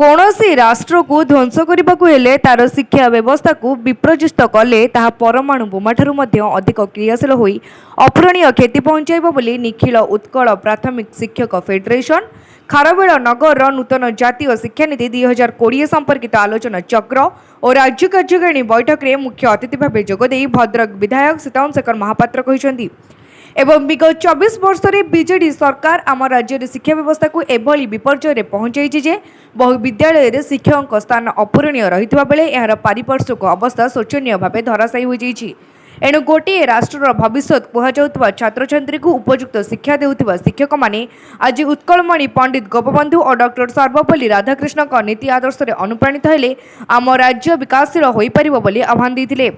कौनसी राष्ट्र को ध्वंस करने को हेले तार शिक्षा व्यवस्था को विपर्यस्त कले ताहा परमाणु बोमा ठारू मध्य अधिक क्रियाशील होई अपूरणीय क्षति पहुंचाइब बोली निखिल उत्कल प्राथमिक शिक्षक फेडरेशन खारबेल नगर नूतन जातीय शिक्षानीति 2020 संपर्कित आलोचना चक्र और राज्य कार्यकारिणी बैठक में मुख्य अतिथि भाव जोगदे भद्रक विधायक सीताराम शेखर महापात्र कहते एवं विगत 24 वर्ष में बीजेडी सरकार आम राज्य शिक्षा व्यवस्था को एभली विपर्यय पहुंचाई जे बहु विद्यालय शिक्षकों स्थान अपूरणीय रही बेले यार पारिपार्श्विक अवस्था शोचनीय भाव धराशायी हो जाइछि। एणु गोटे राष्ट्र भविष्य कहुवा छात्र छात्री को उपयुक्त शिक्षा देउथिबा शिक्षक माने आज उत्कलमणि पंडित गोपबंधु और डॉक्टर सर्वपल्ली राधाकृष्ण नीति आदर्श अनुप्राणित हेले आम राज्य विकासशील हो पारिबो बोली आह्वान देथिले।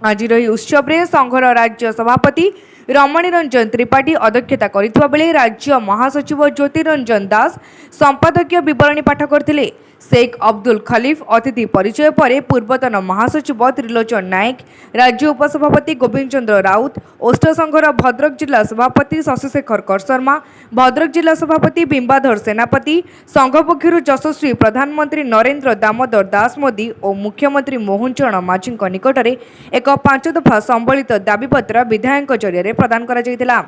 आज उत्सव में संघर राज्य सभापति रमणी रंजन त्रिपाठी अध्यक्षता करथिबा बेले राज्य महासचिव ज्योतिरंजन दास संपादकीय विवरणी पाठ करथिले। शेख अब्दुल खलीफ अतिथि परिचय पर पूर्वतन महासचिव त्रिलोचन नायक राज्य उपसभापति गोविंद चंद्र राउत ओष्ठ संघर भद्रक जिला सभापति शशिशेखर करशर्मा भद्रक जिला सभापति बिंबाधर सेनापति संघ पक्षर यशस्वी प्रधानमंत्री नरेंद्र दामोदर दास मोदी और मुख्यमंत्री मोहन चरण माझी निकटरे एक 5 दफा संबलित दाबीपत्र विधायक जरिए प्रदान करा जायतिला।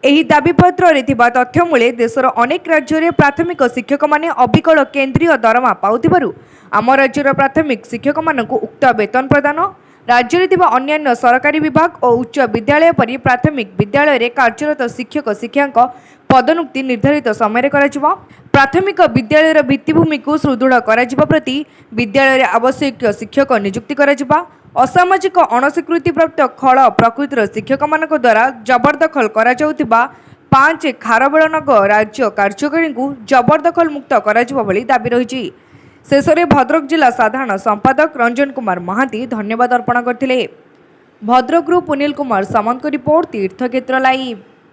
एही दाबीपत्र रे थिबा तथ्य मूले देशर अनेक राज्य रे प्राथमिक शिक्षक माने अबिकल केंद्रीय दरमा पाउथिबारु आम राज्यर प्राथमिक शिक्षक मानकु उक्त वेतन प्रदान राज्य रे थिबा अन्यान्य सरकारी विभाग और उच्च विद्यालय परि प्राथमिक विद्यालय रे कार्यरत शिक्षक शिक्षांक पदोन्नति निर्धारित समय कराजिबा। प्राथमिक विद्यालयर भित्तिभूमि को सुदृढ़ कराजिबा प्रति विद्यालय रे आवश्यक शिक्षक नियुक्ति कराजिबा। असामाजिक अणस्वीकृति प्राप्त खल प्रकृतिर शिक्षक मानक द्वारा जबरदखल करा जाउथिबा 5 खारबेल नगर राज्य कार्यकारिणी को जबरदखल मुक्त कराजिबा बोली दाबी रहिछि। शेषरे भद्रक जिला साधारण संपादक रंजन कुमार महांती धन्यवाद अर्पण करथिले। भद्रकरू पुनील कुमार सामंत रिपोर्ट तीर्थक्षेत्र लाइव।